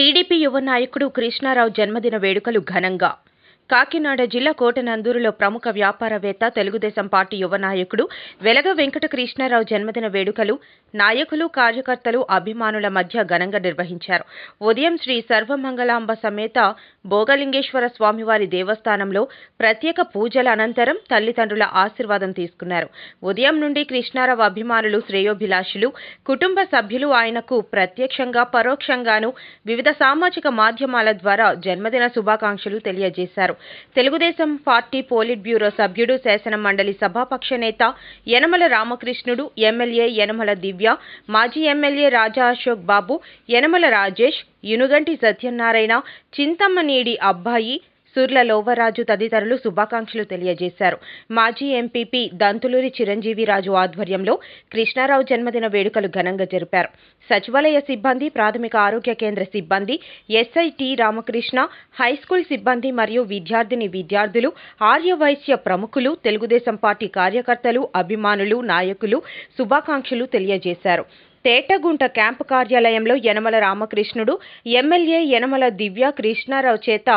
TDP యువ నాయకుడు కృష్ణారావు జన్మదిన వేడుకలు ఘనంగా. కాకినాడ జిల్లా కోటనందూరులో ప్రముఖ వ్యాపారవేత్త, తెలుగుదేశం పార్టీ యువ నాయకుడు వెలగ వెంకట కృష్ణారావు జన్మదిన వేడుకలు నాయకులు, కార్యకర్తలు, అభిమానుల మధ్య ఘనంగా నిర్వహించారు. ఉదయం శ్రీ సర్వమంగళాంబ సమేత భోగలింగేశ్వర స్వామివారి దేవస్థానంలో ప్రత్యేక పూజల అనంతరం తల్లిదండ్రుల ఆశీర్వాదం తీసుకున్నారు. ఉదయం నుండి కృష్ణారావు అభిమానులు, శ్రేయోభిలాషులు, కుటుంబ సభ్యులు ఆయనకు ప్రత్యక్షంగా, పరోక్షంగాను వివిధ సామాజిక మాధ్యమాల ద్వారా జన్మదిన శుభాకాంక్షలు తెలియజేశారు. తెలుగుదేశం పార్టీ పోలిట్ బ్యూరో సభ్యుడు, శాసన మండలి సభాపక్ష నేత యనమల రామకృష్ణుడు, ఎమ్మెల్యే యనమల దివ్య, మాజీ ఎమ్మెల్యే రాజా అశోక్ బాబు, యనమల రాజేష్, యునుగంటి సత్యనారాయణ, చింతమ్మనీడి అబ్బాయి, సుర్ల లోవరాజు తదితరులు శుభాకాంక్షలు తెలియజేశారు. మాజీ ఎంపీపీ దంతులూరి చిరంజీవిరాజు ఆధ్వర్యంలో కృష్ణారావు జన్మదిన వేడుకలు ఘనంగా జరిపారు. సచివాలయ సిబ్బంది, ప్రాథమిక ఆరోగ్య కేంద్ర సిబ్బంది, ఎస్ఐటి రామకృష్ణ, హైస్కూల్ సిబ్బంది మరియు విద్యార్థులు, ఆర్యవైశ్య ప్రముఖులు, తెలుగుదేశం పార్టీ కార్యకర్తలు, అభిమానులు, నాయకులు శుభాకాంక్షలు తెలియజేశారు. తేటగుంట క్యాంపు కార్యాలయంలో యనమల రామకృష్ణుడు, ఎమ్మెల్యే యనమల దివ్య కృష్ణారావు చేత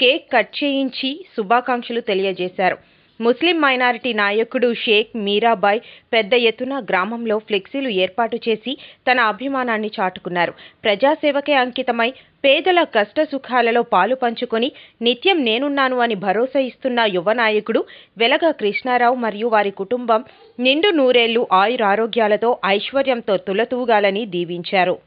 కేక్ కట్ చేయించి శుభాకాంక్షలు తెలియజేశారు. ముస్లిం మైనారిటీ నాయకుడు షేక్ మీరాబాయ్ పెద్ద ఎత్తున గ్రామంలో ఫ్లెక్సీలు ఏర్పాటు చేసి తన అభిమానాన్ని చాటుకున్నారు. ప్రజాసేవకే అంకితమై పేదల కష్ట సుఖాలలో పాలు పంచుకొని నిత్యం నేనున్నాను అని భరోసా ఇస్తున్న యువ నాయకుడు వెలగ కృష్ణారావు మరియు వారి కుటుంబం నిండు నూరేళ్లు ఆయురారోగ్యాలతో, ఐశ్వర్యంతో తులతూగాలని దీవించారు.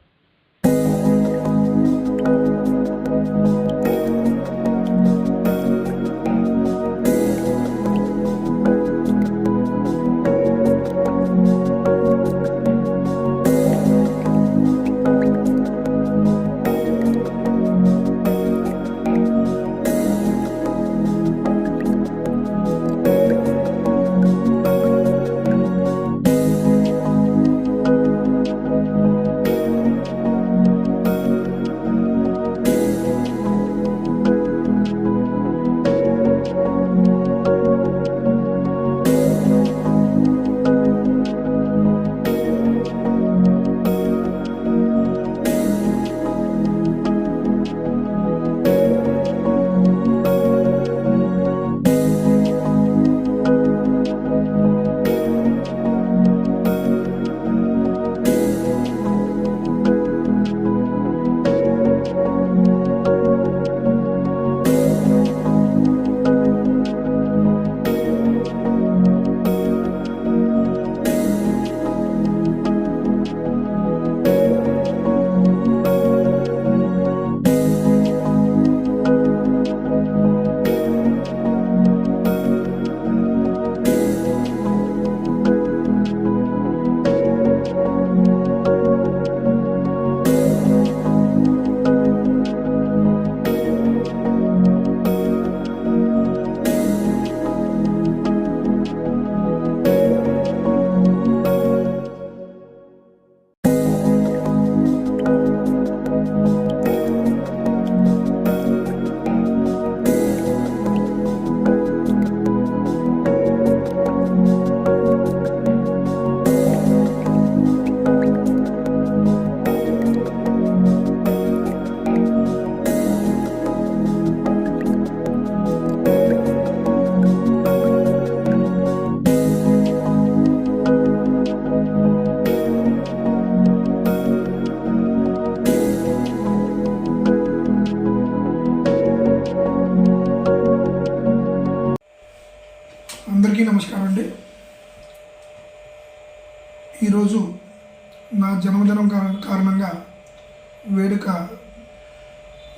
అందరికీ నమస్కారం అండి. ఈరోజు నా జన్మదినం కారణంగా వేడుక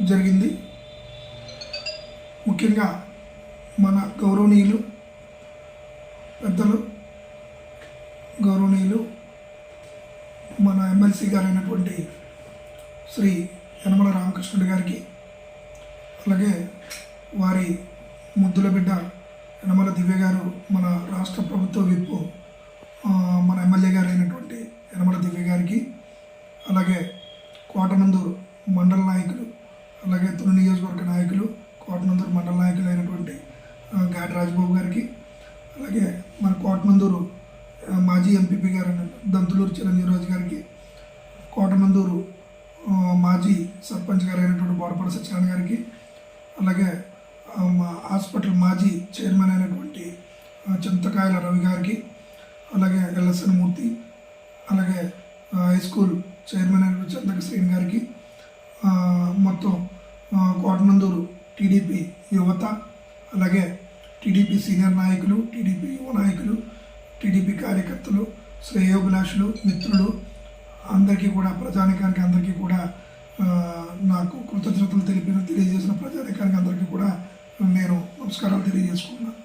జరిగింది. ముఖ్యంగా మన గౌరవనీయులు పెద్దలు, గౌరవనీయులు మన ఎమ్మెల్సీ గారైనటువంటి శ్రీ యనమల రామకృష్ణుడి గారికి, అలాగే వారి ముద్దుల బిడ్డ యనమల దివ్య గారు, మన రాష్ట్ర ప్రభుత్వ విప్పు మన ఎమ్మెల్యే గారు అయినటువంటి యనమల దివ్య గారికి, అలాగే కోటనందూరు మండల నాయకులు, అలాగే తుని నియోజకవర్గ నాయకులు, కోటనందూరు మండల నాయకులు అయినటువంటి గాడి రాజబాబు గారికి, అలాగే మన కోటనందూరు మాజీ ఎంపీపీ గారు దంతులూరి చిరంజీవిరాజు గారికి, కోటనందూరు మాజీ సర్పంచ్ గారు అయినటువంటి బోరపాటి సత్యనారాయణ గారికి, అలాగే మా హాస్పిటల్ మాజీ చైర్మన్ అయినటువంటి చింతకాయల రవి గారికి, అలాగే ఎల్ఎస్ఎన్ మూర్తి, అలాగే హై స్కూల్ చైర్మన్ అయినటువంటి చందక శ్రీని గారికి, మొత్తం కోటనందూరు టీడీపీ యువత, అలాగే టీడీపీ సీనియర్ నాయకులు, టీడీపీ యువ నాయకులు, టీడీపీ కార్యకర్తలు, శ్రేయోభిలాషులు, మిత్రులు అందరికీ కూడా, ప్రజానికానికి అందరికీ కూడా నాకు కృతజ్ఞతలు తెలియజేసిన ప్రజానికానికి అందరికీ కూడా నేను నమస్కారాలు తెలియజేసుకున్నాను.